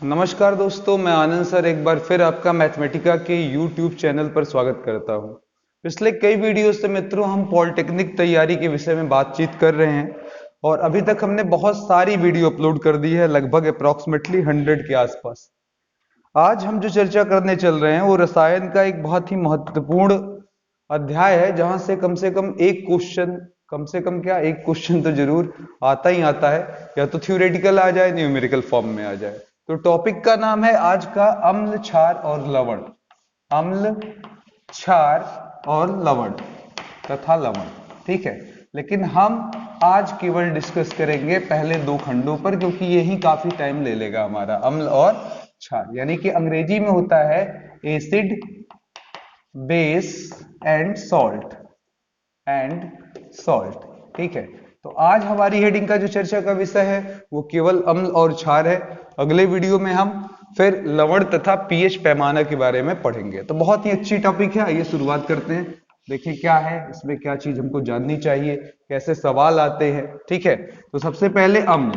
नमस्कार दोस्तों, मैं आनंद सर एक बार फिर आपका मैथमेटिका के YouTube चैनल पर स्वागत करता हूं। पिछले कई वीडियो से मित्रों हम पॉलिटेक्निक तैयारी के विषय में बातचीत कर रहे हैं और अभी तक हमने बहुत सारी वीडियो अपलोड कर दी है, लगभग अप्रॉक्सीमेटली 100 के आसपास। आज हम जो चर्चा करने चल रहे हैं वो रसायन का एक बहुत ही महत्वपूर्ण अध्याय है, जहां से कम एक क्वेश्चन, कम से कम क्या एक क्वेश्चन तो जरूर आता ही आता है, या तो थ्योरेटिकल आ जाए, न्यूमेरिकल फॉर्म में आ जाए। तो टॉपिक का नाम है आज का अम्ल, क्षार और लवण। अम्ल, क्षार और लवण तथा लवण, ठीक है। लेकिन हम आज केवल डिस्कस करेंगे पहले दो खंडों पर, क्योंकि यही काफी टाइम ले लेगा हमारा। अम्ल और क्षार यानी कि अंग्रेजी में होता है एसिड, बेस एंड सॉल्ट, ठीक है। तो आज हमारी हेडिंग का जो चर्चा का विषय है वो केवल अम्ल और क्षार है। अगले वीडियो में हम फिर लवण तथा पीएच पैमाना के बारे में पढ़ेंगे। तो बहुत ही अच्छी टॉपिक है, आइए शुरुआत करते हैं। देखिए क्या है इसमें, क्या चीज हमको जाननी चाहिए, कैसे सवाल आते हैं, ठीक है। तो सबसे पहले अम्ल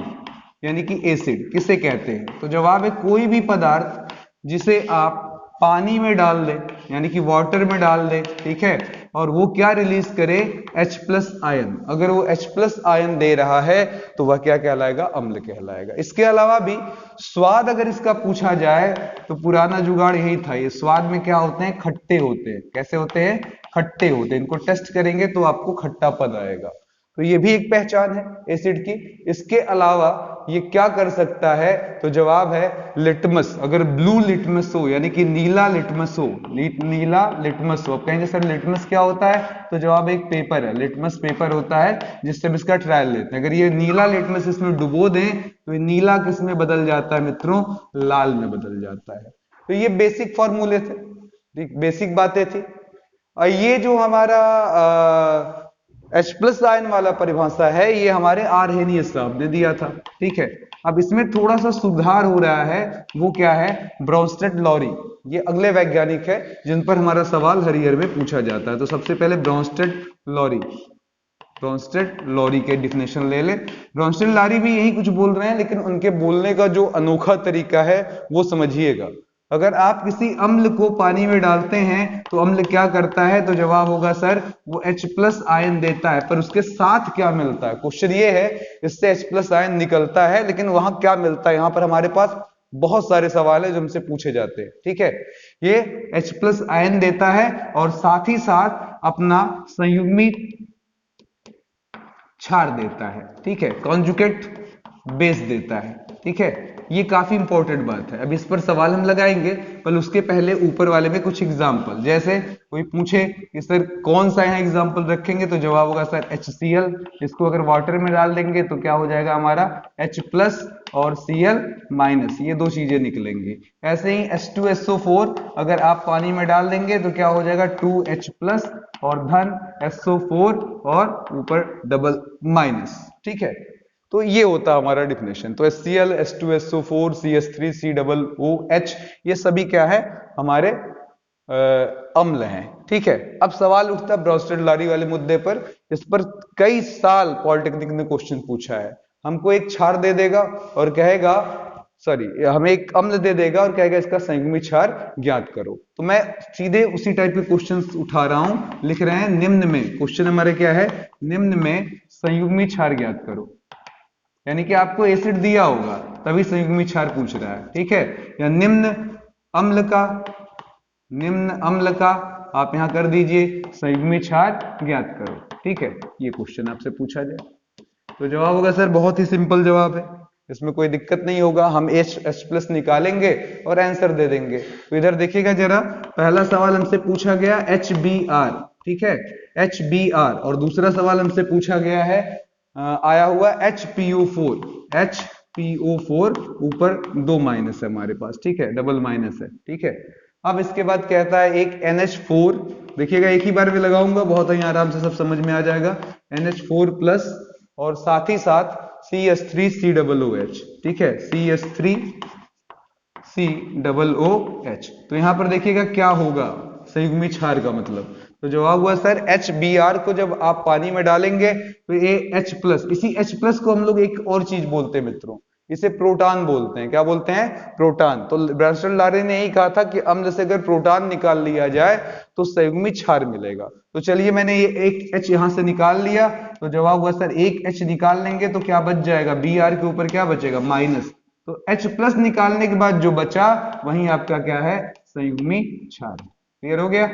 यानी कि एसिड किसे कहते हैं? तो जवाब है कोई भी पदार्थ जिसे आप पानी में डाल दें, यानी कि वाटर में डाल दें, ठीक है, और वो क्या रिलीज करे? H+ ion. अगर वो H+ आयन दे रहा है तो वह क्या कहलाएगा? अम्ल कहलाएगा। इसके अलावा भी स्वाद अगर इसका पूछा जाए तो पुराना जुगाड़ यही था, ये स्वाद में क्या होते हैं? खट्टे होते हैं। कैसे होते हैं? खट्टे होते हैं। इनको टेस्ट करेंगे तो आपको खट्टापन आएगा। तो ये भी एक पहचान है एसिड की। इसके अलावा ये क्या कर सकता है? तो जवाब है लिटमस। अगर ब्लू लिटमस हो यानी कि नीला लिटमस हो, नीला लिटमस हो। आप कहेंगे सर लिटमस क्या होता है? तो जवाब एक पेपर है, लिटमस पेपर होता है जिससे हम इसका ट्रायल लेते हैं। अगर ये नीला लिटमस इसमें डुबो दें तो ये नीला किस में बदल जाता है मित्रों? लाल में बदल जाता है। तो ये बेसिक फॉर्मूले थे, बेसिक बातें थी। और ये जो हमारा H+ आयन वाला परिभाषा है ये हमारे आर्हेनियस साहब ने दिया था, ठीक है। अब इसमें थोड़ा सा सुधार हो रहा है, वो क्या है? ब्रोंस्टेड-लॉरी। ये अगले वैज्ञानिक है जिन पर हमारा सवाल हर ईयर में पूछा जाता है। तो सबसे पहले ब्रोंस्टेड-लॉरी के डिफिनेशन ले ले। ब्रोंस्टेड-लॉरी भी यही कुछ बोल रहे हैं, लेकिन उनके बोलने का जो अनोखा तरीका है वो समझिएगा। अगर आप किसी अम्ल को पानी में डालते हैं तो अम्ल क्या करता है? तो जवाब होगा सर वो H+ आयन देता है, पर उसके साथ क्या मिलता है? क्वेश्चन ये है, इससे H+ आयन निकलता है लेकिन वहां क्या मिलता है? यहां पर हमारे पास बहुत सारे सवाल है जो हमसे पूछे जाते हैं, ठीक है। ये H+ आयन देता है और साथ ही साथ अपना संयुग्मी क्षार देता है, ठीक है, कॉन्जुगेट बेस देता है, ठीक है। ये काफी इंपॉर्टेंट बात है। अब इस पर सवाल हम लगाएंगे, पर उसके पहले ऊपर वाले में कुछ एग्जाम्पल। जैसे कोई पूछे कि सर कौन सा यहाँ एग्जाम्पल रखेंगे, तो जवाब होगा सर HCl। इसको अगर वाटर में डाल देंगे तो क्या हो जाएगा हमारा? H+ और Cl-, ये दो चीजें निकलेंगी। ऐसे ही H2SO4 अगर आप पानी में डाल देंगे तो क्या हो जाएगा? 2H+ और धन SO4 और ऊपर डबल माइनस, ठीक है। तो ये होता है हमारा डिफिनेशन। तो HCl, H2SO4, CH3, COOH ये सभी क्या है? हमारे अम्ल हैं, ठीक है। अब सवाल उठता है ब्रोंस्टेड-लॉरी वाले मुद्दे पर। इस पर कई साल पॉलिटेक्निक ने क्वेश्चन पूछा है। हमको एक क्षार दे देगा और कहेगा, सॉरी, हमें एक अम्ल दे देगा और कहेगा इसका संयुग्मी क्षार ज्ञात करो। तो मैं सीधे उसी टाइप के क्वेश्चंस उठा रहा हूं। लिख रहे हैं निम्न में, क्वेश्चन हमारे क्या है? निम्न में संयुग्मी क्षार ज्ञात करो। यानी कि आपको एसिड दिया होगा तभी संयुग्मी क्षार पूछ रहा है, ठीक है। या निम्न अम्ल का आप यहां कर दीजिए संयुग्मी क्षार ज्ञात करो, ठीक है। ये क्वेश्चन आपसे पूछा जाए तो जवाब होगा सर बहुत ही सिंपल जवाब है, इसमें कोई दिक्कत नहीं होगा। हम H+ निकालेंगे और आंसर दे देंगे। तो इधर देखिएगा जरा, पहला सवाल हमसे पूछा गया HBr, ठीक है, HBr। और दूसरा सवाल हमसे पूछा गया है आया हुआ HPO4, ऊपर 2 माइनस है हमारे पास, ठीक है, डबल माइनस है, ठीक है। अब इसके बाद कहता है एक NH4, देखिएगा एक ही बार में लगाऊंगा, बहुत ही आराम से सब समझ में आ जाएगा। NH4+ और साथ ही साथ CH3COOH, ठीक है, CH3COOH। तो यहां पर देखिएगा क्या होगा संयुग्मी क्षार का मतलब। तो जवाब हुआ सर HBr को जब आप पानी में डालेंगे तो ये H+, इसी H+ को हम लोग एक और चीज बोलते हैं मित्रों, इसे प्रोटॉन बोलते हैं। क्या बोलते हैं? प्रोटॉन। तो ब्रांस्टन लारे ने यही कहा था कि अम्ल से अगर प्रोटॉन निकाल लिया जाए तो संयुग्मी क्षार मिलेगा। तो चलिए मैंने ये एक H यहां से निकाल लिया, तो जवाब हुआ सर एक H निकाल लेंगे तो क्या बच जाएगा, Br के ऊपर क्या बचेगा, माइनस। तो H प्लस निकालने के बाद जो बचा वही आपका क्या है, संयुग्मी क्षार। क्लियर हो गया?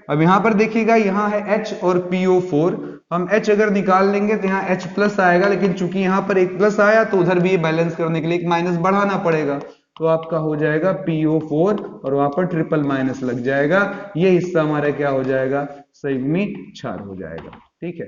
अब यहां पर देखिएगा, यहाँ है H और PO4, हम H अगर निकाल लेंगे तो यहाँ H प्लस आएगा, लेकिन चूंकि यहाँ पर एक प्लस आया तो उधर भी बैलेंस करने के लिए एक माइनस बढ़ाना पड़ेगा, तो आपका हो जाएगा PO4 और वहां पर ट्रिपल माइनस लग जाएगा। ये हिस्सा हमारा क्या हो जाएगा, संयुग्मी क्षार हो जाएगा। ठीक है,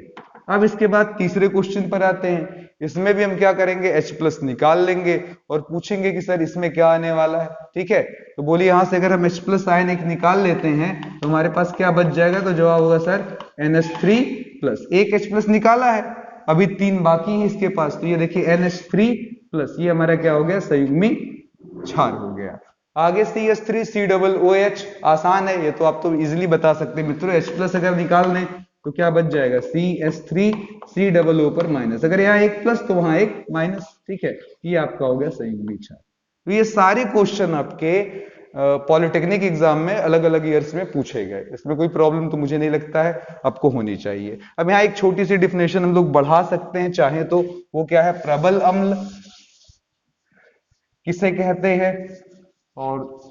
अब इसके बाद तीसरे क्वेश्चन पर आते हैं। इसमें भी हम क्या करेंगे, H प्लस निकाल लेंगे और पूछेंगे कि सर इसमें क्या आने वाला है। ठीक है, तो बोलिए यहां से अगर हम H प्लस आयन एक निकाल लेते हैं तो हमारे पास क्या बच जाएगा, तो जवाब होगा सर NH3 प्लस। एक H प्लस निकाला है, अभी 3 बाकी है इसके पास, तो ये देखिए NH3 प्लस, ये हमारा क्या हो गया, संयुग्मी क्षार हो गया। आगे CH3COOH, आसान है ये तो, आप तो इजीली बता सकते हैं मित्रों। H प्लस अगर निकाल लें तो क्या बच जाएगा, CH3COO पर माइनस, अगर यहाँ एक प्लस तो वहां एक माइनस। ठीक है, ये आपका हो गया संयुग्मी क्षार। तो ये सारे क्वेश्चन आपके पॉलिटेक्निक एग्जाम में अलग अलग ईयर्स में पूछे गए, इसमें कोई प्रॉब्लम तो मुझे नहीं लगता है आपको होनी चाहिए। अब यहाँ एक छोटी सी डिफिनेशन हम लोग बढ़ा सकते हैं चाहे तो, वो क्या है, प्रबल अम्ल किसे कहते हैं और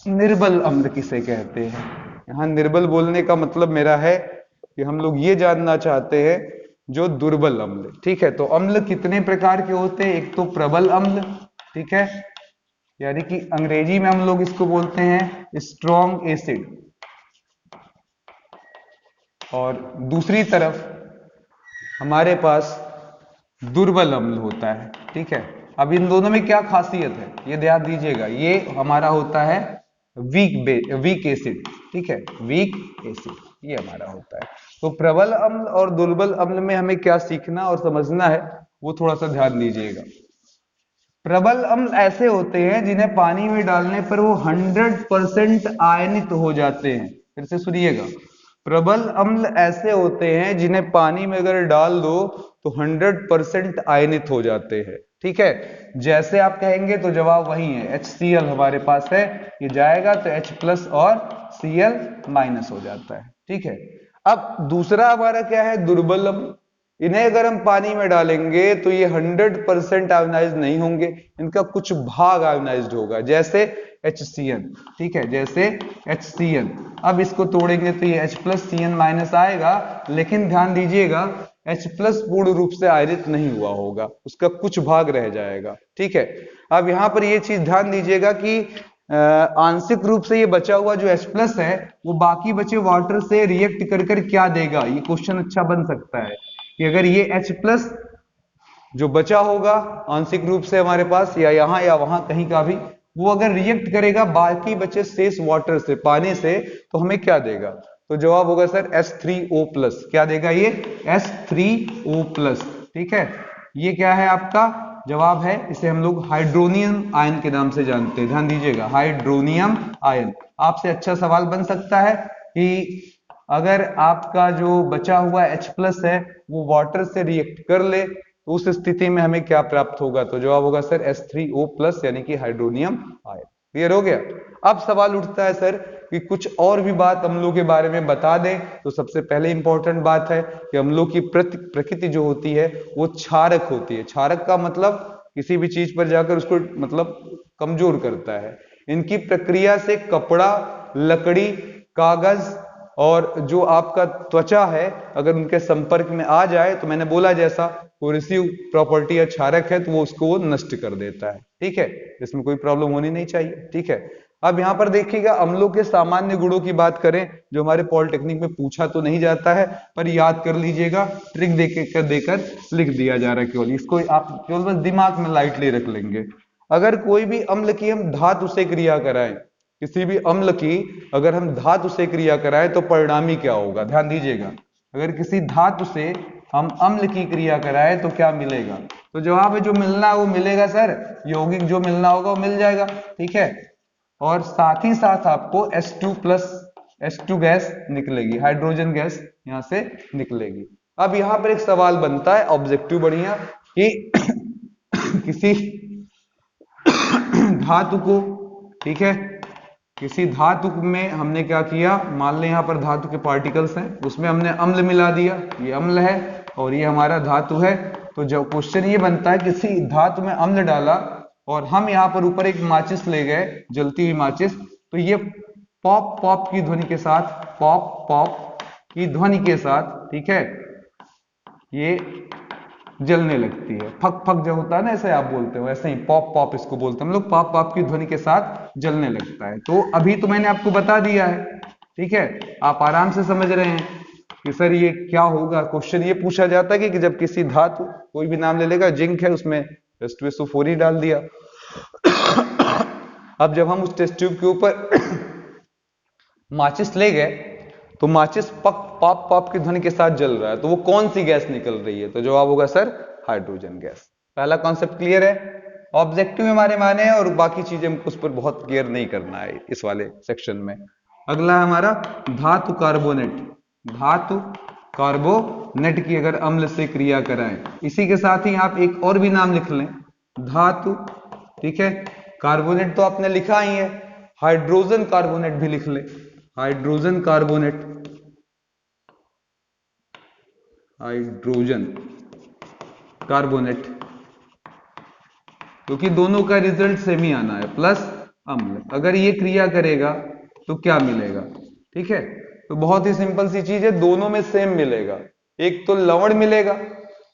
निर्बल अम्ल किसे कहते हैं। यहाँ निर्बल बोलने का मतलब मेरा है कि हम लोग ये जानना चाहते हैं जो दुर्बल अम्ल। ठीक है, तो अम्ल कितने प्रकार के होते हैं, एक तो प्रबल अम्ल, ठीक है, यानी कि अंग्रेजी में हम लोग इसको बोलते हैं स्ट्रॉन्ग एसिड, और दूसरी तरफ हमारे पास दुर्बल अम्ल होता है। ठीक है, अब इन दोनों में क्या खासियत है ये ध्यान दीजिएगा, ये हमारा होता है वीक एसिड। ठीक है, वीक एसिड ये हमारा होता है। तो प्रबल अम्ल और दुर्बल अम्ल में हमें क्या सीखना और समझना है वो थोड़ा सा ध्यान दीजिएगा। प्रबल अम्ल ऐसे होते हैं जिन्हें पानी में डालने पर वो 100% आयनित हो जाते हैं। फिर से सुनिएगा, प्रबल अम्ल ऐसे होते हैं जिन्हें पानी में अगर डाल दो तो 100% आयनित हो जाते हैं। ठीक है, जैसे आप कहेंगे तो जवाब वही है, HCl हमारे पास है, ये जाएगा तो H प्लस और Cl माइनस हो जाता है। ठीक है, अब दूसरा हमारा क्या है, दुर्बल अम्ल। इन्हें अगर हम पानी में डालेंगे तो ये 100% आयोनाइज नहीं होंगे, इनका कुछ भाग आयोनाइज्ड होगा, जैसे HCN। ठीक है, जैसे HCN। अब इसको तोड़ेंगे तो ये H प्लस CN माइनस आएगा, लेकिन ध्यान दीजिएगा H प्लस पूर्ण रूप से आयनित नहीं हुआ होगा, उसका कुछ भाग रह जाएगा। ठीक है, अब यहां पर ये चीज ध्यान दीजिएगा कि आंशिक रूप से ये बचा हुआ जो H प्लस है वो बाकी बचे वाटर से रिएक्ट कर कर क्या देगा, ये क्वेश्चन अच्छा बन सकता है कि अगर ये H प्लस जो बचा होगा आंशिक रूप से हमारे पास या यहाँ या वहां कहीं का भी, वो अगर रिएक्ट करेगा बाकी बचे शेष वाटर से, पानी से, तो हमें क्या देगा, तो जवाब होगा सर H3O प्लस। क्या देगा ये, H3O प्लस। ठीक है, ये क्या है आपका जवाब है, इसे हम लोग हाइड्रोनियम आयन के नाम से जानते हैं। ध्यान दीजिएगा, हाइड्रोनियम आयन। आपसे अच्छा सवाल बन सकता है कि अगर आपका जो बचा हुआ H प्लस है वो वाटर से रिएक्ट कर ले तो उस स्थिति में हमें क्या प्राप्त होगा, तो जवाब होगा सर H3O प्लस यानी कि हाइड्रोनियम आयन। क्लियर हो गया? अब सवाल उठता है सर कि कुछ और भी बात अम्लों के बारे में बता दें, तो सबसे पहले इंपॉर्टेंट बात है कि अम्लों की प्रकृति जो होती है वो क्षारक होती है। क्षारक का मतलब किसी भी चीज पर जाकर उसको मतलब कमजोर करता है। इनकी प्रक्रिया से कपड़ा, लकड़ी, कागज और जो आपका त्वचा है अगर उनके संपर्क में आ जाए तो मैंने बोला जैसा कोरेसिव प्रॉपर्टी या क्षारक है तो वो उसको वो नष्ट कर देता है। ठीक है, इसमें कोई प्रॉब्लम होनी नहीं चाहिए। ठीक है, अब यहां पर देखिएगा अम्लों के सामान्य गुणों की बात करें जो हमारे पॉलिटेक्निक में पूछा तो नहीं जाता है पर याद कर लीजिएगा, ट्रिक देकर लिख दिया जा रहा है केवल, इसको आप केवल बस दिमाग में लाइटली रख लेंगे। अगर कोई भी अम्ल की हम धातु से क्रिया कराएं, किसी भी अम्ल की अगर हम धातु से क्रिया कराएं तो परिणामी क्या होगा, ध्यान दीजिएगा। अगर किसी धातु से हम अम्ल की क्रिया कराएं तो क्या मिलेगा, तो जवाब है जो मिलना है वो मिलेगा सर, यौगिक जो मिलना होगा वो मिल जाएगा। ठीक है, और साथ ही साथ आपको H2 प्लस H2 गैस निकलेगी, हाइड्रोजन गैस यहां से निकलेगी। अब यहां पर एक सवाल बनता है ऑब्जेक्टिव बढ़िया कि किसी धातु को, ठीक है, किसी धातु में हमने क्या किया, मान लें यहां पर धातु के पार्टिकल्स हैं, उसमें हमने अम्ल मिला दिया, ये अम्ल है और ये हमारा धातु है। तो जब क्वेश्चन ये बनता है किसी धातु में अम्ल डाला और हम यहाँ पर ऊपर एक माचिस ले गए, जलती हुई माचिस, तो ये पॉप पॉप की ध्वनि के साथ, पॉप पॉप की ध्वनि के साथ, ठीक है, ये जलने लगती है। फक फक जो होता है ना, ऐसे आप बोलते हो, ऐसे ही पॉप पॉप इसको बोलते हैं हम लोग, पॉप पॉप की ध्वनि के साथ जलने लगता है। तो अभी तो मैंने आपको बता दिया है, ठीक है, आप आराम से समझ रहे हैं कि सर ये क्या होगा। क्वेश्चन ये पूछा जाता है कि जब किसी धातु, कोई भी नाम ले लेगा, जिंक है, उसमें H2SO4 ही डाल दिया। अब जब हम उस टेस्ट ट्यूब के ऊपर माचिस ले गए तो माचिस पक पॉप पॉप की ध्वनि के साथ जल रहा है, तो वो कौन सी गैस निकल रही है? तो जवाब होगा सर हाइड्रोजन गैस। पहला कॉन्सेप्ट क्लियर है, ऑब्जेक्टिव हमारे माने हैं और बाकी चीजें हमको उस पर बहुत क्लियर नहीं करना है इस वाले सेक्शन में। अगला है हमारा धातु कार्बोनेट। धातु कार्बोनेट की अगर अम्ल से क्रिया कराएं, इसी के साथ ही आप एक और भी नाम लिख लें, धातु, ठीक है, कार्बोनेट तो आपने लिखा ही है, हाइड्रोजन कार्बोनेट भी लिख ले, हाइड्रोजन कार्बोनेट, हाइड्रोजन कार्बोनेट, क्योंकि दोनों का रिजल्ट सेम ही आना है, प्लस अम्ल। अगर ये क्रिया करेगा तो क्या मिलेगा? ठीक है, तो बहुत ही सिंपल सी चीज है, दोनों में सेम मिलेगा। एक तो लवण मिलेगा,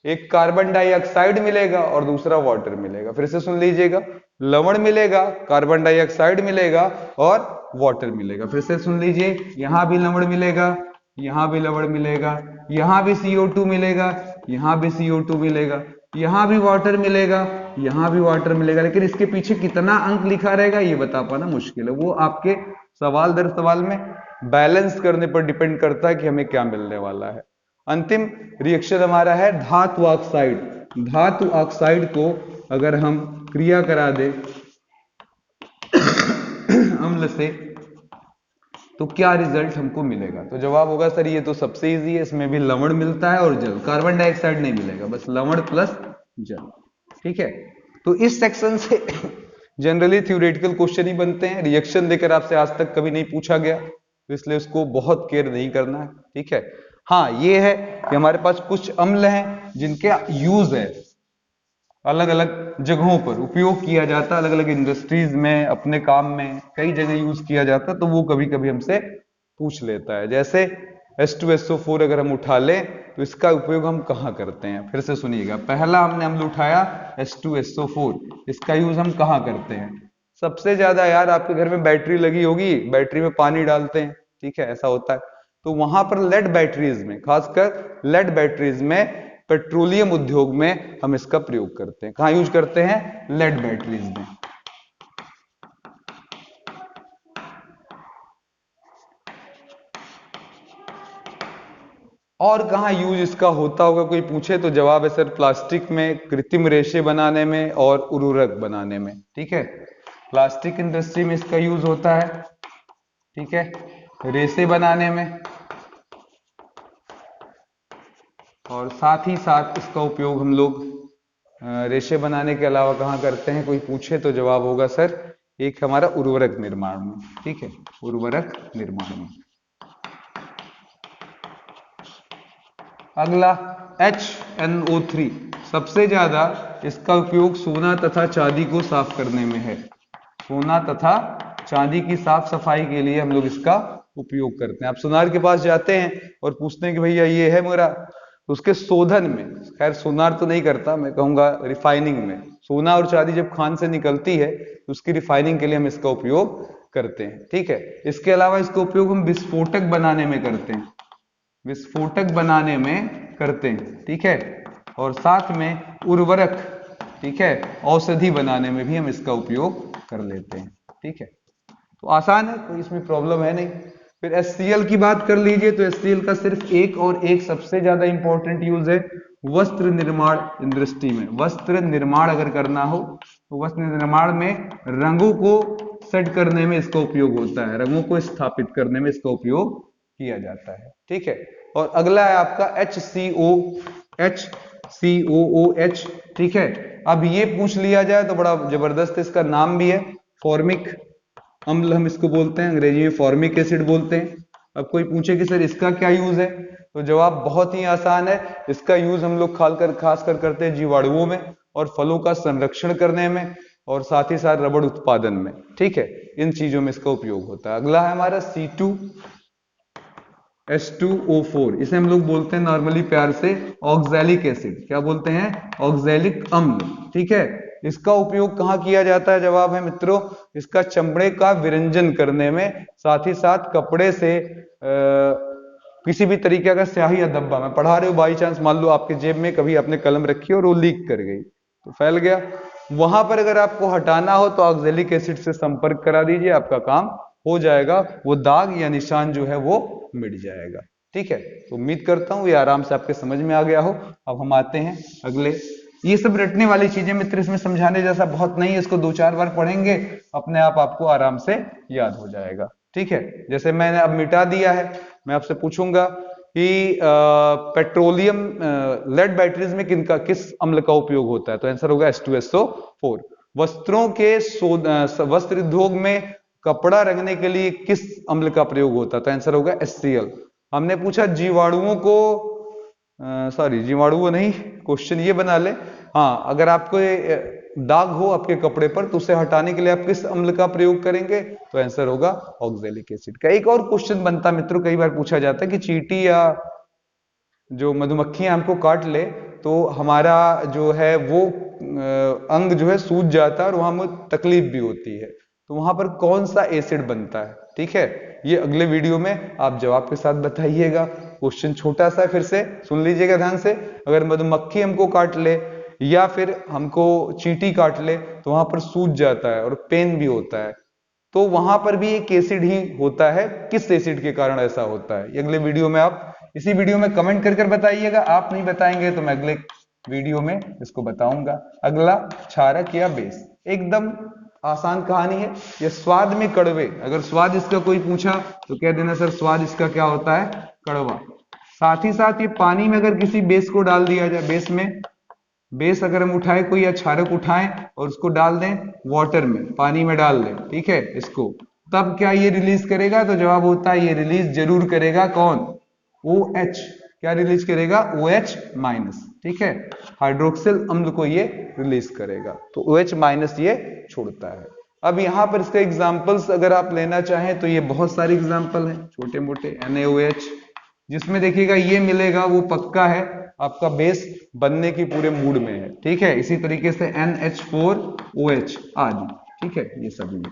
एक कार्बन डाइऑक्साइड मिलेगा और दूसरा वाटर मिलेगा। फिर से सुन लीजिएगा, लवण मिलेगा, कार्बन डाइऑक्साइड मिलेगा और वाटर मिलेगा। फिर से सुन लीजिए, यहां भी लवण मिलेगा, यहां भी लवण मिलेगा, यहां भी CO2 मिलेगा, यहां भी CO2 मिलेगा, यहां भी वाटर मिलेगा, यहां भी वाटर मिलेगा। लेकिन इसके पीछे कितना अंक लिखा रहेगा ये बता पाना मुश्किल है। वो आपके सवाल दर सवाल में बैलेंस करने पर डिपेंड करता है कि हमें क्या मिलने वाला है। अंतिम रिएक्शन हमारा है धातु ऑक्साइड। धातु ऑक्साइड को अगर हम क्रिया करा दे अम्ल से तो क्या रिजल्ट हमको मिलेगा? तो जवाब होगा सर ये तो सबसे इजी है, इसमें भी लवण मिलता है और जल, कार्बन डाइऑक्साइड नहीं मिलेगा, बस लवण प्लस जल। ठीक है, तो इस सेक्शन से जनरली थ्योरेटिकल क्वेश्चन ही बनते हैं, रिएक्शन देकर आपसे आज तक कभी नहीं पूछा गया, तो इसलिए उसको बहुत केयर नहीं करना है। ठीक है, हाँ ये है कि हमारे पास कुछ अम्ल हैं जिनके यूज है, अलग अलग जगहों पर उपयोग किया जाता है, अलग अलग इंडस्ट्रीज में, अपने काम में कई जगह यूज किया जाता है, तो वो कभी कभी हमसे पूछ लेता है। जैसे H2SO4 अगर हम उठा लें तो इसका उपयोग हम कहाँ करते हैं? फिर से सुनिएगा, पहला हमने अम्ल उठाया H2SO4, इसका यूज हम कहाँ करते हैं? सबसे ज्यादा यार आपके घर में बैटरी लगी होगी, बैटरी में पानी डालते हैं, ठीक है, ऐसा होता है, तो वहां पर लेड बैटरीज में, खासकर लेड बैटरीज में, पेट्रोलियम उद्योग में हम इसका प्रयोग करते हैं। कहां यूज करते हैं? लेड बैटरीज में। और कहां यूज इसका होता होगा कोई पूछे तो जवाब है सर प्लास्टिक में, कृत्रिम रेशे बनाने में और उर्वरक बनाने में। ठीक है, प्लास्टिक इंडस्ट्री में इसका यूज होता है, ठीक है, रेशे बनाने में, और साथ ही साथ इसका उपयोग हम लोग रेशे बनाने के अलावा कहाँ करते हैं कोई पूछे तो जवाब होगा सर एक हमारा उर्वरक निर्माण में। ठीक है, उर्वरक निर्माण में। अगला HNO3, सबसे ज्यादा इसका उपयोग सोना तथा चांदी को साफ करने में है। सोना तथा चांदी की साफ सफाई के लिए हम लोग इसका उपयोग करते हैं। आप सुनार के पास जाते हैं और पूछते हैं कि भैया ये है मेरा, तो उसके शोधन में, खैर सोनार तो नहीं करता, मैं कहूंगा रिफाइनिंग में, सोना और चांदी जब खान से निकलती है तो उसकी रिफाइनिंग के लिए हम इसका उपयोग करते हैं। ठीक है, इसके अलावा इसका उपयोग हम विस्फोटक बनाने में करते हैं, विस्फोटक बनाने में करते हैं। ठीक है, और साथ में उर्वरक, ठीक है, औषधि बनाने में भी हम इसका उपयोग कर लेते हैं। ठीक है, तो आसान है, कोई इसमें प्रॉब्लम है नहीं। फिर HCl की बात कर लीजिए तो HCl का सिर्फ एक और एक सबसे ज्यादा इंपॉर्टेंट यूज है वस्त्र निर्माण इंडस्ट्री में। वस्त्र निर्माण अगर करना हो तो वस्त्र निर्माण में रंगों को सेट करने में इसका उपयोग होता है, रंगों को स्थापित करने में इसका उपयोग किया जाता है। ठीक है, और अगला है आपका HCOOH। ठीक है, अब ये पूछ लिया जाए तो बड़ा जबरदस्त इसका नाम भी है, फॉर्मिक अम्ल हम इसको बोलते हैं, अंग्रेजी में फॉर्मिक एसिड बोलते हैं। अब कोई पूछे कि सर इसका क्या यूज है, तो जवाब बहुत ही आसान है। इसका यूज हम लोग खासकर करते हैं जीवाणुओं में और फलों का संरक्षण करने में और साथ ही साथ रबड़ उत्पादन में। ठीक है, इन चीजों में इसका उपयोग होता है। अगला है हमारा C2H2O4, इसे हम लोग बोलते हैं नॉर्मली प्यार से ऑक्सैलिक एसिड। क्या बोलते हैं? ऑक्सैलिक अम्ल। ठीक है, इसका उपयोग कहाँ किया जाता है? जवाब है मित्रों, इसका चमड़े का विरंजन करने में, साथ ही साथ कपड़े से किसी भी तरीके का स्याही या धब्बा में पढ़ा रहे हो, बाई चांस मान लो आपके जेब में कभी आपने कलम रखी और वो लीक कर गई तो फैल गया, वहां पर अगर आपको हटाना हो तो ऑक्सैलिक एसिड से संपर्क करा दीजिए, आपका काम हो जाएगा, वो दाग या निशान जो है वो मिट जाएगा। ठीक है, तो उम्मीद करता हूं ये आराम से आपके समझ में आ गया हो। अब हम आते हैं अगले। ये सब रटने वाली चीजें मित्र, इसमें समझाने जैसा बहुत नहीं है, इसको 2-4 बार पढ़ेंगे अपने आप आपको आराम से याद हो जाएगा। ठीक है, जैसे मैंने अब मिटा दिया है, मैं आपसे पूछूंगा कि पेट्रोलियम लेड बैटरीज में किस अम्ल का उपयोग होता है, तो आंसर होगा H2SO4। वस्त्रों के वस्त्र उद्योग में कपड़ा रंगने के लिए किस अम्ल का प्रयोग होता है, तो आंसर होगा HCl। हमने पूछा जीवाणुओं को, जीवाणुओं नहीं, क्वेश्चन ये बना ले, हाँ, अगर आपको दाग हो आपके कपड़े पर तो उसे हटाने के लिए आप किस अम्ल का प्रयोग करेंगे, तो आंसर होगा ऑक्सैलिक एसिड का। एक और क्वेश्चन बनता मित्रों, कई बार पूछा जाता है कि चींटी या जो मधुमक्खियां हमको काट ले तो हमारा जो है वो अंग जो है सूज जाता है और वहां में तकलीफ भी होती है, तो वहां पर कौन सा एसिड बनता है? ठीक है, ये अगले वीडियो में आप जवाब के साथ बताइएगा। क्वेश्चन छोटा सा, फिर से सुन लीजिएगा ध्यान से। अगर मधुमक्खी हमको काट ले या फिर हमको चींटी काट ले तो वहां पर सूज जाता है और पेन भी होता है, तो वहां पर भी एक एसिड ही होता है, किस एसिड के कारण ऐसा होता है? ये अगले वीडियो में आप इसी वीडियो में कमेंट कर बताइएगा। आप नहीं बताएंगे तो मैं अगले वीडियो में इसको बताऊंगा। अगला, क्षारक या बेस, एकदम आसान कहानी है। ये स्वाद में कड़वे, अगर स्वाद इसका कोई पूछा तो कह देना सर स्वाद इसका क्या होता है? कड़वा। साथ ही साथ ये पानी में अगर किसी बेस को डाल दिया जाए, बेस अगर हम उठाए कोई या क्षारक उठाएं और उसको डाल दें वाटर में, पानी में डाल दें, ठीक है, इसको, तब क्या ये रिलीज करेगा? तो जवाब होता है ये रिलीज जरूर करेगा। कौन? OH। क्या रिलीज करेगा? OH minus. ठीक है, हाइड्रोक्सिल अम्ल को ये रिलीज करेगा, तो OH माइनस ये छोड़ता है। अब यहां पर इसके एग्जाम्पल्स अगर आप लेना चाहें तो ये बहुत सारे एग्जाम्पल हैं छोटे मोटे। NaOH, जिसमें देखिएगा ये मिलेगा वो पक्का है आपका बेस बनने की पूरे मूड में है। ठीक है, इसी तरीके से NH4OH आदि। ठीक है, ये सब में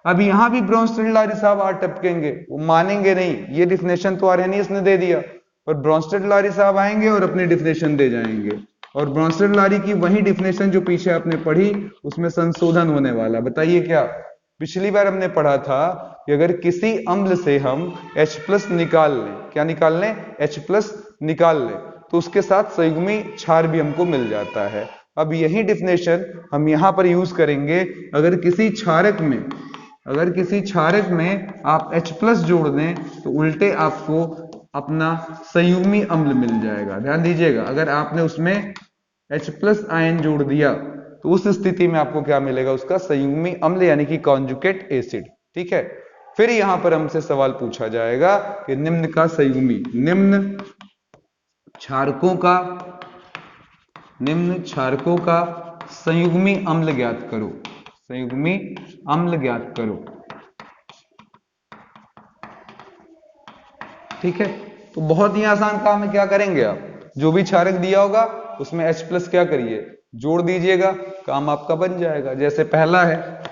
अब यहां भी ब्रॉन्स्टेड लारी साहब आ टपकेंगे, वो मानेंगे नहीं, ये डिफिनेशन तो आर्हेनियस ने दे दिया, और ब्रॉन्स्टेड लारी साहब आएंगे और अपनी डिफिनेशन दे जाएंगे, और ब्रॉन्स्टेड लारी की वही डिफिनेशन जो पीछे आपने पढ़ी उसमें संशोधन होने वाला। बताइए क्या? पिछली बार हमने पढ़ा था कि अगर किसी अम्ल से हम H+ निकाल लें, क्या निकाल लें? H+ निकाल लें, तो उसके साथ संयुग्मी क्षार भी हमको मिल जाता है। अब यही डिफिनेशन हम यहां पर यूज करेंगे। अगर किसी क्षारक में आप H+ जोड़ दें तो उल्टे आपको अपना संयुग्मी अम्ल मिल जाएगा। ध्यान दीजिएगा, अगर आपने उसमें H+ आयन जोड़ दिया तो उस स्थिति में आपको क्या मिलेगा? उसका संयुग्मी अम्ल यानी कि कॉन्जुगेट एसिड। ठीक है, फिर यहां पर हमसे सवाल पूछा जाएगा कि निम्न क्षारकों का संयुग्मी अम्ल ज्ञात करो। संयुग्मी अम्ल ज्ञात करो। ठीक है, तो बहुत ही आसान काम है। क्या करेंगे आप? जो भी क्षारक दिया होगा उसमें H+ क्या करिए? जोड़ दीजिएगा, काम आपका बन जाएगा। जैसे पहला है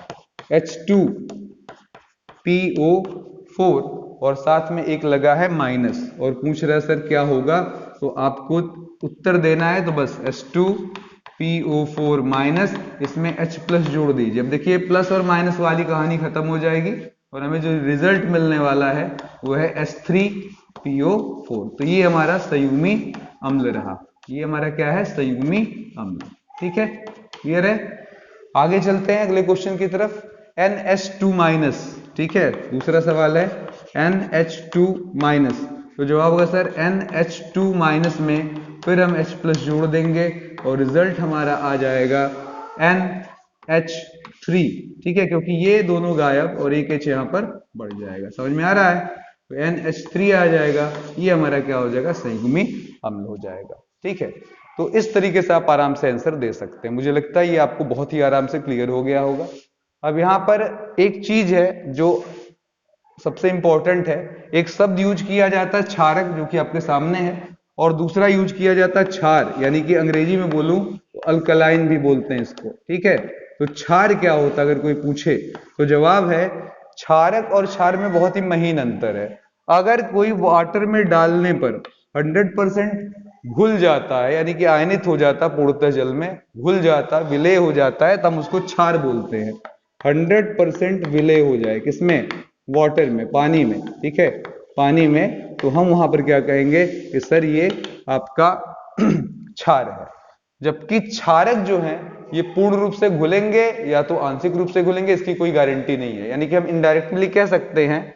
H2PO4 और साथ में एक लगा है माइनस, और पूछ रहा है सर क्या होगा, तो आपको उत्तर देना है, तो बस H2PO4 माइनस, इसमें H+ जोड़ दीजिए। अब देखिए प्लस और माइनस वाली कहानी खत्म हो जाएगी और हमें जो रिजल्ट मिलने वाला है वो है H3PO4। तो ये हमारा संयुग्मी अम्ल रहा। ये हमारा क्या है? संयुग्मी अम्ल। ठीक है, क्लियर है? आगे चलते हैं अगले क्वेश्चन की तरफ। NH2-। ठीक है, दूसरा सवाल है NH2-। तो जवाब होगा सर NH2- में फिर हम H+ जोड़ देंगे और रिजल्ट हमारा आ जाएगा H3, ठीक है, क्योंकि ये दोनों गायब और एक H यहाँ पर बढ़ जाएगा। समझ में आ रहा है? तो NH3 आ जाएगा, ये हमारा क्या हो जाएगा, संयुग्मी अम्ल हो जाएगा। ठीक है, तो इस तरीके से आप आराम से आंसर दे सकते हैं। मुझे लगता है ये आपको बहुत ही आराम से क्लियर हो गया होगा। अब यहाँ पर एक चीज है जो सबसे इंपॉर्टेंट है, एक शब्द यूज किया जाता है क्षारक, जो कि आपके सामने है, और दूसरा यूज किया जाता है क्षार, यानी कि अंग्रेजी में बोलूं तो अल्कलाइन भी बोलते हैं इसको। ठीक है, तो क्षार क्या होता है अगर कोई पूछे तो जवाब है क्षारक और क्षार में बहुत ही महीन अंतर है। अगर कोई वाटर में डालने पर 100% घुल जाता है, यानी कि आयनित हो जाता है, पूर्णतः जल में घुल जाता, विलय हो जाता है, तब उसको क्षार बोलते हैं। 100% विलय हो जाए किसमें, वाटर में, पानी में। ठीक है, पानी में, तो हम वहां पर क्या कहेंगे कि सर ये आपका क्षार है। जबकि क्षारक जो है ये पूर्ण रूप से घुलेंगे या तो आंशिक रूप से घुलेंगे, इसकी कोई गारंटी नहीं है। यानी कि हम इनडायरेक्टली कह सकते हैं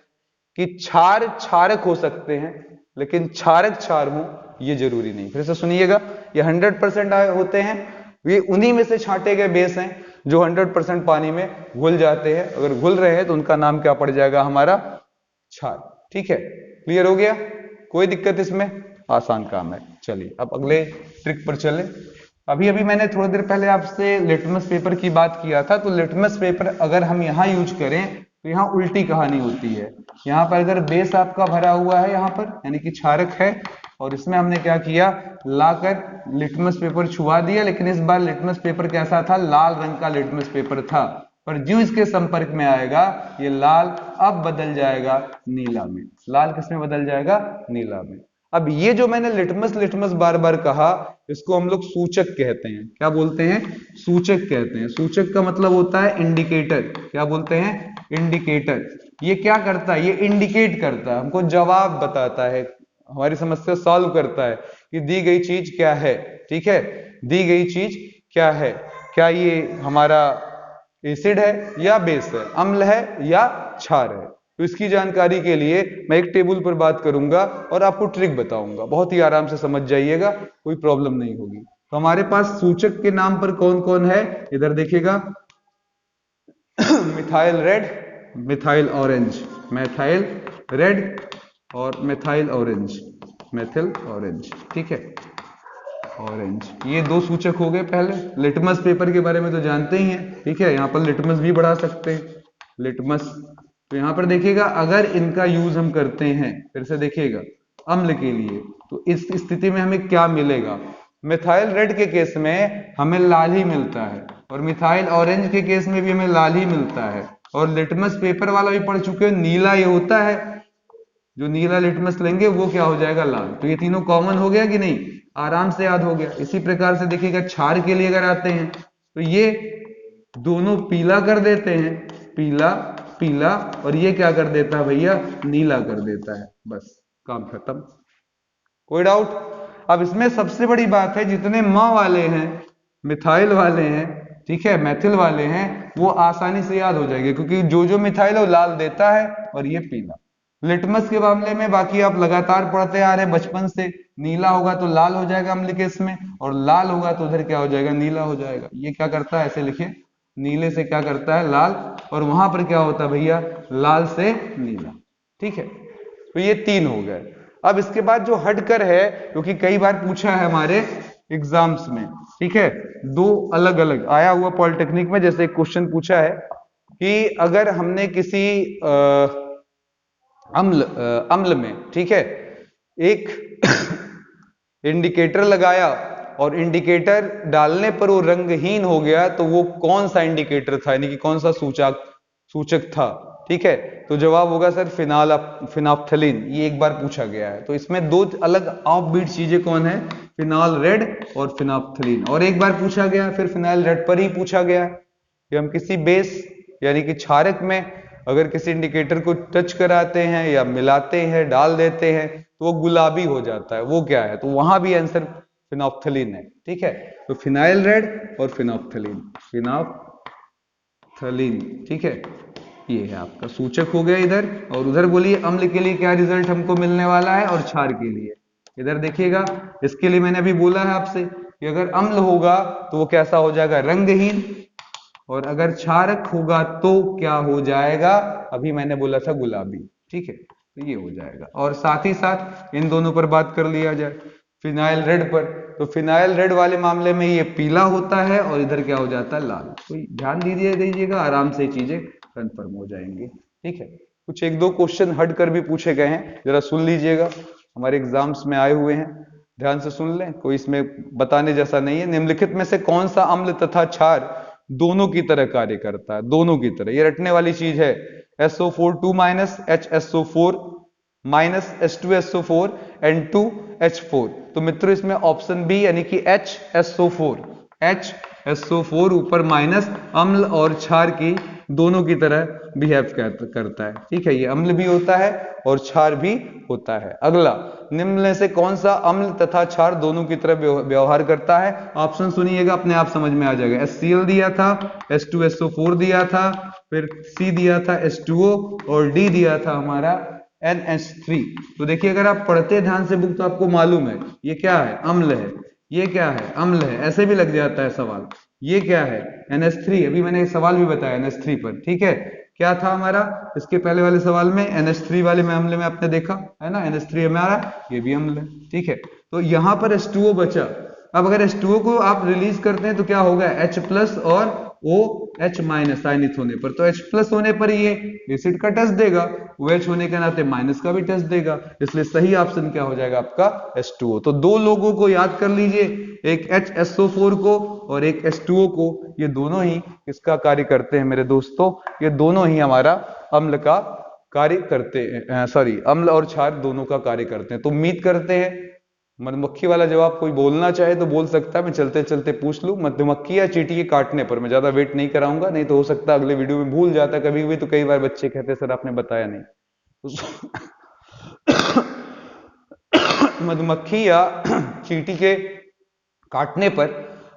कि क्षार क्षारक हो सकते हैं, लेकिन क्षारक क्षार हो ये जरूरी नहीं। फिर से सुनिएगा, ये 100% होते हैं, ये उन्हीं में से छांटे गए बेस हैं जो 100% पानी में घुल जाते हैं। अगर घुल रहे हैं तो उनका नाम क्या पड़ जाएगा, हमारा क्षार। ठीक है, क्लियर हो गया? कोई दिक्कत इसमें? आसान काम है। चलिए अब अगले ट्रिक पर चले। अभी मैंने थोड़ी देर पहले आपसे लिटमस पेपर की बात किया था, तो लिटमस पेपर अगर हम यहाँ यूज करें तो यहाँ उल्टी कहानी होती है। यहाँ पर अगर बेस आपका भरा हुआ है यहाँ पर, यानी कि क्षारक है, और इसमें हमने क्या किया, लाकर लिटमस पेपर छुआ दिया, लेकिन इस बार लिटमस पेपर कैसा था, लाल रंग का लिटमस पेपर था, पर जो इसके संपर्क में आएगा ये लाल अब बदल जाएगा नीला में। लाल किस में बदल जाएगा, नीला में। अब ये जो मैंने लिटमस लिटमस बार बार कहा, इसको हम लोग सूचक कहते हैं। क्या बोलते हैं, सूचक कहते हैं। सूचक का मतलब होता है इंडिकेटर। क्या बोलते हैं, इंडिकेटर। ये क्या करता है, ये इंडिकेट करता है, हमको जवाब बताता है, हमारी समस्या सॉल्व करता है कि दी गई चीज क्या है। ठीक है, दी गई चीज क्या है, क्या ये हमारा एसिड है या बेस है, अम्ल है या क्षार है। तो इसकी जानकारी के लिए मैं एक टेबल पर बात करूंगा और आपको ट्रिक बताऊंगा, बहुत ही आराम से समझ जाइएगा, कोई प्रॉब्लम नहीं होगी। तो हमारे पास सूचक के नाम पर कौन कौन है, इधर देखिएगा, methyl red, methyl orange, methyl red और मिथाइल ऑरेंज, मेथिल ऑरेंज। ठीक है, ऑरेंज, ये दो सूचक हो गए। पहले लिटमस पेपर के बारे में तो जानते ही हैं। ठीक है, यहाँ पर लिटमस भी बढ़ा सकते हैं, लिटमस। तो यहाँ पर देखिएगा, अगर इनका यूज हम करते हैं, फिर से देखिएगा, अम्ल के लिए, तो इस स्थिति में हमें क्या मिलेगा, मिथाइल रेड के केस में हमें लाल ही मिलता है, और मिथाइल ऑरेंज के केस में भी हमें लाल ही मिलता है, और लिटमस पेपर वाला भी पढ़ चुके हो, नीला ये होता है, जो नीला लिटमस लेंगे वो क्या हो जाएगा, लाल। तो ये तीनों कॉमन हो गया कि नहीं, आराम से याद हो गया। इसी प्रकार से देखिएगा, क्षार के लिए अगर आते हैं तो ये दोनों पीला कर देते हैं, पीला पीला, और ये क्या कर देता है भैया, नीला कर देता है। बस काम खत्म। कोई डाउट? अब इसमें सबसे बड़ी बात है, जितने म वाले हैं, मिथाइल वाले हैं, ठीक है, मैथिल वाले हैं, वो आसानी से याद हो जाएंगे, क्योंकि जो जो मिथाइल है वो लाल देता है और ये पीला। लिटमस के मामले में बाकी आप लगातार पढ़ते आ रहे हैं बचपन से, नीला होगा तो लाल हो जाएगा अम्ल के इसमें, और लाल होगा तो उधर क्या हो जाएगा, नीला हो जाएगा। ये क्या करता है, ऐसे लिखिए, नीले से क्या करता है, लाल, और वहां पर क्या होता है भैया, लाल से नीला। ठीक है, तो ये तीन हो गए। अब इसके बाद जो हटकर है, क्योंकि कई बार पूछा है हमारे एग्जाम्स में, ठीक है, दो अलग अलग आया हुआ पॉलिटेक्निक में, जैसे एक क्वेश्चन पूछा है कि अगर हमने किसी अम्ल में, ठीक है, एक इंडिकेटर लगाया और इंडिकेटर डालने पर वो रंगहीन हो गया, तो वो कौन सा इंडिकेटर था, यानी कि कौन सा सूचक था। ठीक है, तो जवाब होगा सर फिनाप्थलीन। ये एक बार पूछा गया है। तो इसमें दो अलग ऑफ बीट चीजें कौन है, फिनाल रेड और फिनाप्थलीन। और एक बार पूछा गया, फिर फिनाइल रेड पर ही पूछा गया कि हम किसी बेस यानी कि क्षारक में अगर किसी इंडिकेटर को टच कराते हैं या मिलाते हैं, डाल देते हैं, तो वो गुलाबी हो जाता है, वो क्या है, तो वहां भी आंसर फिनोप्थलीन है। ठीक है, तो फिनाइल रेड और फिनोप्थलीन, फिनोप्थलीन। ठीक है, ये है आपका सूचक हो गया इधर। और उधर बोलिए अम्ल के लिए क्या रिजल्ट हमको मिलने वाला है, और क्षार के लिए इधर देखिएगा। इसके लिए मैंने अभी बोला है आपसे कि अगर अम्ल होगा तो वो कैसा हो जाएगा, रंगहीन, और अगर क्षारक होगा तो क्या हो जाएगा, अभी मैंने बोला था गुलाबी, ठीक है, तो ये हो जाएगा। और साथ ही साथ इन दोनों पर बात कर लिया जाए, फिनाइल रेड पर, तो फिनाइल रेड वाले मामले में ये पीला होता है और इधर क्या हो जाता है, लाल। तो ध्यान दीजिएगा, आराम से चीजें कंफर्म हो जाएंगी, ठीक है। कुछ एक दो क्वेश्चन हट कर भी पूछे गए हैं, जरा सुन लीजिएगा, हमारे एग्जाम्स में आए हुए हैं, ध्यान से सुन लें, कोई इसमें बताने जैसा नहीं है। निम्नलिखित में से कौन सा अम्ल तथा क्षार दोनों की तरह कार्य करता है, दोनों की तरह, ये रटने वाली चीज है। SO4 2 minus HSO4 minus H2SO4 and 2H4। तो मित्रों इसमें ऑप्शन बी यानी कि HSO4 ऊपर माइनस अम्ल और क्षार की दोनों की तरह बिहेव करता है, ठीक है, ये अम्ल भी होता है और क्षार भी होता है। अगला, निम्न में से कौन सा अम्ल तथा क्षार दोनों की तरह व्यवहार करता है, ऑप्शन सुनिएगा, अपने आप समझ में आ जाएगा। HCl दिया था, H2SO4 दिया था, फिर C दिया था H2O और D दिया था हमारा NH3। तो देखिए अगर आप पढ़ते ध्यान से बुक तो आपको मालूम है ये क्या है, अम्ल है, ये क्या है, अम्ल है, ऐसे भी लग जाता है सवाल। ये क्या है, NH3, अभी मैंने एक सवाल भी बताया NH3 पर, ठीक है, क्या था हमारा इसके पहले वाले सवाल में, NH3 वाले में अम्ल में आपने देखा है ना, NH3 हमारा ये भी अम्ल है, ठीक है। तो यहां पर H2O बचा। अब अगर H2O को आप रिलीज करते हैं तो क्या होगा, H प्लस और OH माइनस आयनित होने पर, तो H प्लस होने पर ये एसिड का टेस्ट देगा, OH होने के नाते माइनस का भी टेस्ट देगा, इसलिए सही ऑप्शन क्या हो जाएगा आपका, H2O। तो दो लोगों को याद कर लीजिए, एक HSO4 को और एक H2O को, ये दोनों ही किसका कार्य करते हैं मेरे दोस्तों, ये दोनों ही हमारा अम्ल का कार्य करते हैं, सॉरी अम्ल और क्षार दोनों का कार्य करते हैं। तो उम्मीद करते हैं मधुमक्खी वाला जवाब कोई बोलना चाहे तो बोल सकता है, मैं चलते चलते पूछ लूं, मधुमक्खी या चींटी के काटने पर, मैं ज्यादा वेट नहीं कराऊंगा, नहीं तो हो सकता है अगले वीडियो में भूल जाता है कभी कभी, तो कई बार बच्चे कहते सर आपने बताया नहीं। मधुमक्खी या चींटी के काटने पर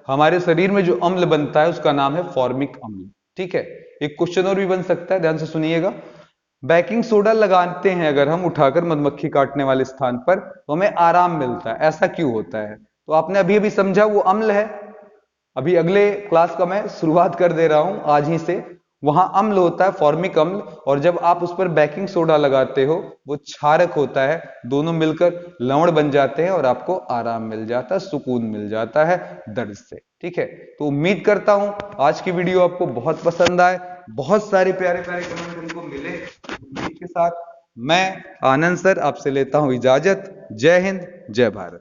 हमारे शरीर में जो अम्ल बनता है उसका नाम है फॉर्मिक अम्ल, ठीक है। एक क्वेश्चन और भी बन सकता है, ध्यान से सुनिएगा, बेकिंग सोडा लगाते हैं अगर हम उठाकर मधुमक्खी काटने वाले स्थान पर तो हमें आराम मिलता है, ऐसा क्यों होता है, तो आपने अभी अभी समझा वो अम्ल है। अभी अगले क्लास का मैं शुरुआत कर दे रहा हूं आज ही से, वहां अम्ल होता है फॉर्मिक अम्ल, और जब आप उस पर बेकिंग सोडा लगाते हो वो क्षारक होता है, दोनों मिलकर लवण बन जाते हैं और आपको आराम मिल जाता है, सुकून मिल जाता है दर्द से, ठीक है। तो उम्मीद करता हूं आज की वीडियो आपको बहुत पसंद आए, बहुत सारे प्यारे प्यारे कमेंट हमको मिले। उम्मीद के साथ मैं आनंद सर आपसे लेता हूं इजाजत। जय हिंद, जय भारत।